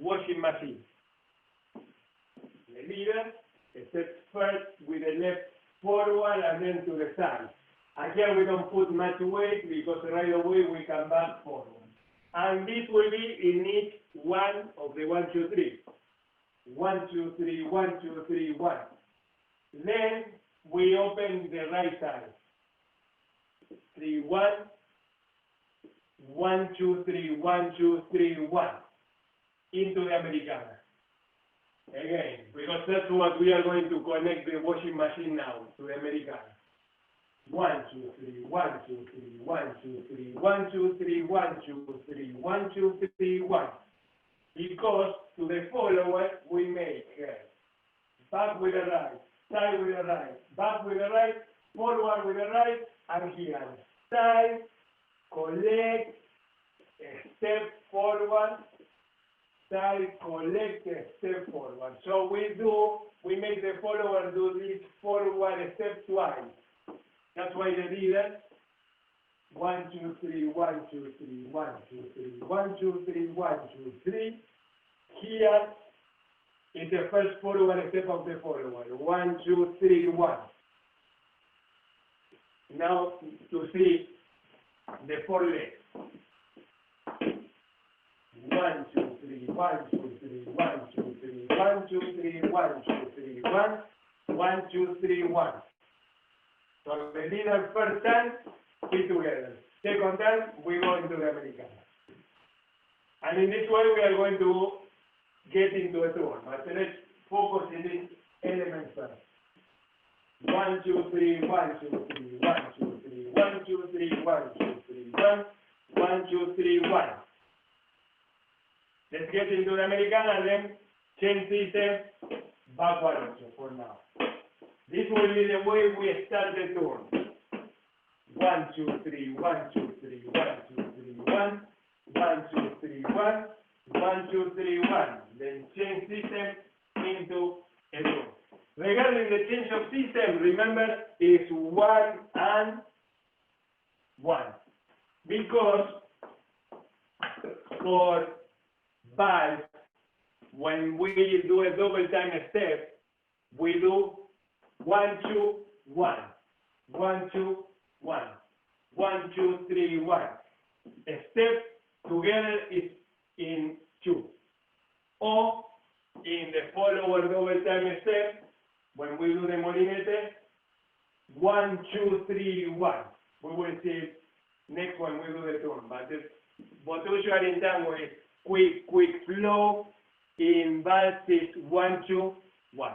washing machine. The leader steps first with the left forward and then to the side. And here we don't put much weight because right away we come back forward. And this will be in each one of the 1, 2, 3. 1, 2, 3, 1, 2, 3, 1. Then we open the right side. 3, 1. 1, 2, 3, 1, 2, 3, 1. Into the Americana. Again, because that's what we are going to connect the washing machine now to the Americana. 1, 2, 3, 1, 2, 3, 1, 2, 3, 1, 2, 3, 1, 2, 3, 1, 2, 3, 1. Because to the follower we make back with the right, side with the right, back with the right, forward with the right, and here. Side, collect, step forward, side, collect, step forward. So we make the follower do this forward step twice. That's why the leader, 1, 2, 3, 1, 2, 3, 1, 2, 3, 1, 2, 3, 1, 2, 3. Here is the first forward step of the follower. 1, 2, 3, 1. Now to see the 4 legs. 1, 2, 3, 1, 2, 3, 1, 2, 3, 1, 2, 3, 1, 2, 3, 1, 1, 2, 3, 1. So the leader first time, be together. Second time, we go into the Americana. And in this way, we are going to get into a turn. But let's focus in this element first. 1, 2, 3, 1, 2, 3, 1, 2, 3, 1, 2, 3, 1, 2, 3, 1, 1, 2, 3, 1. Let's get into the Americana, then change system, backward also for now. This will be the way we start the turn. 1, 2, 3, 1, 2, 3, 1, 2, 3, 1, 1, 2, 3, 1, 1, 2, 3, 1. Then change system into a turn. Regarding the change of system, remember it's 1 and 1. Because for vals, when we do a double time step, we do 1, 2, 1, 1, 2, 1, 1, 2, 3, 1. A step together is in 2. Or in the follower double time step, when we do the molinete, 1, 2, 3, 1. We will see next when we do the turn. But what usually in tango is quick flow. In vals is 1, 2, 1.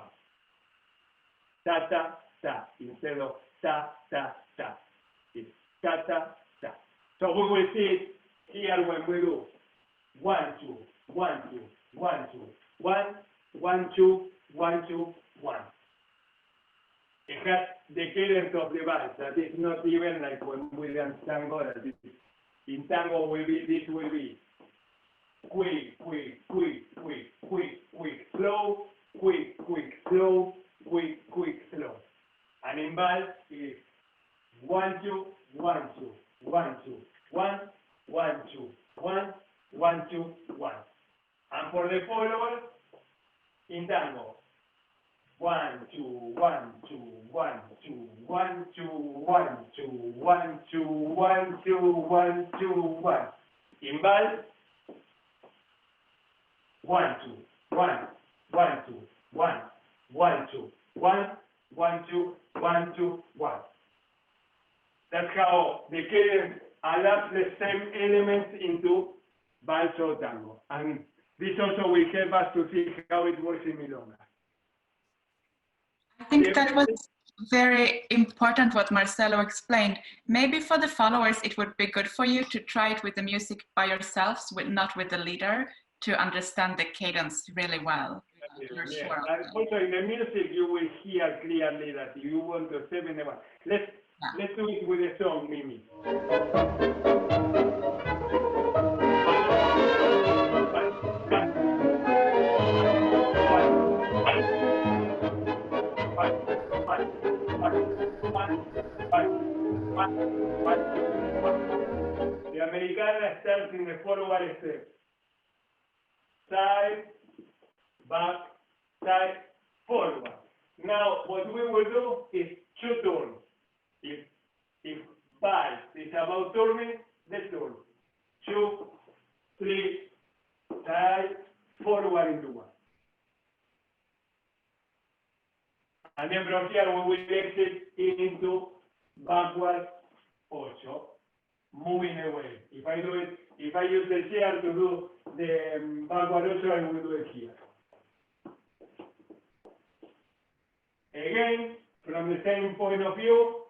Ta ta ta instead of ta ta ta. It's ta ta ta. So we will see it here when we do 1, 2, 1, 2, 1, 2, 1, 1, 2, 1, 2, 1. It has the cadence of the vals. That is not even like when we dance tango. That is, in tango will be this will be quick, slow, slow, slow. And in vals is 1, 2, 1, 2, 1, 2, 1, 1, 2, 1, 1, 2, 1. And for the follower, in tango, 1, 2, 1, 2, 1, 2, 1, 2, 1, 2, 1, 2, 1, 2, 1, 2, 1. In vals, 1, 2, 1, 1, 2, 1, 1, 2, 1, 1, 2, 1, 2, 1. That's how the cadence adapts the same elements into vals or tango. And this also will help us to see how it works in milonga. I think that was very important what Marcelo explained. Maybe for the followers, it would be good for you to try it with the music by yourselves, not with the leader, to understand the cadence really well. Yeah. Sure. And also in the music, you will hear clearly that you want to step in the one. Let's do it with a song, Mimi. The Americana starts in the forward step. side, back, side, forward. Now, what we will do is 2 turns. If vals is about turning, let's turn. 2, 3, side, forward into 1. And then from here we will exit into backward 8, moving away. If I use the chair to do the backward 8, I will do it here. Again, from the same point of view,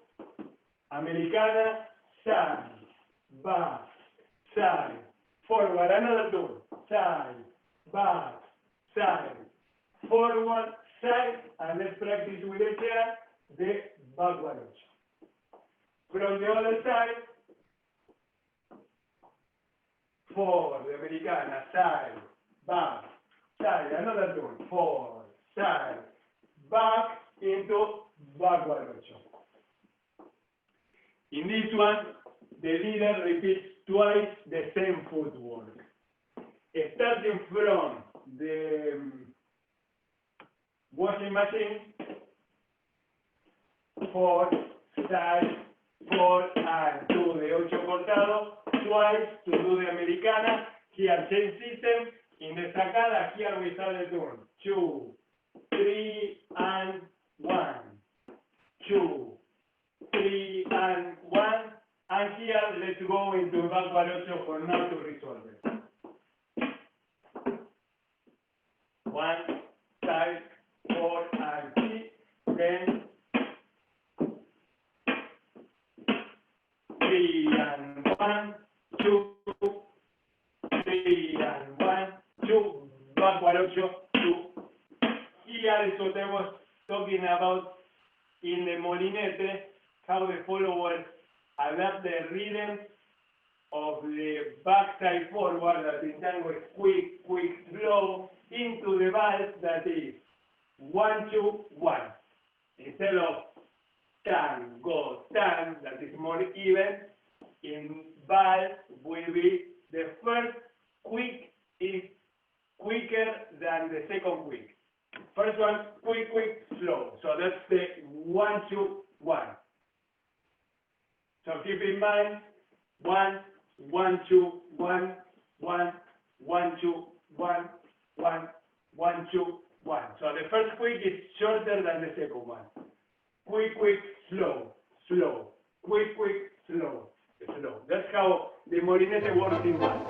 Americana, side, back, side, forward, another turn, side, back, side, forward, side, and let's practice with the chair, the backward 8. From the other side, forward, the Americana, side, back, side, another turn, forward, side, back, into backward 8. In this one, the leader repeats twice the same footwork. Starting from the washing machine, 4, side, 4, and do the 8 cortado, twice to do the Americana. Here, same system. In the sacada, here we start the turn. 2, 3, and 1, 2, 3, and 1, and here let's go into backward 8 for now to resolve it. 1, side, 4, and 3, then 3 and 1, 2, 3 and 1, 2, backward 8, 2. Here is what I was talking about in the molinete, how the followers adapt the rhythm of the backside forward, that in tango is quick, quick, slow, into the vals that is 1, 2, 1. Instead of tango, tan, that is more even, in vals will be the first quick is quicker than the second quick. First one, quick, quick, slow. So that's the 1, 2, 1. So keep in mind, 1, 1, 2, 1, 1, 1, 2, 1, 1, 1, 2, 1. So the first quick is shorter than the second one. Quick, quick, slow, slow. Quick, quick, slow, slow. That's how the molinete works in one.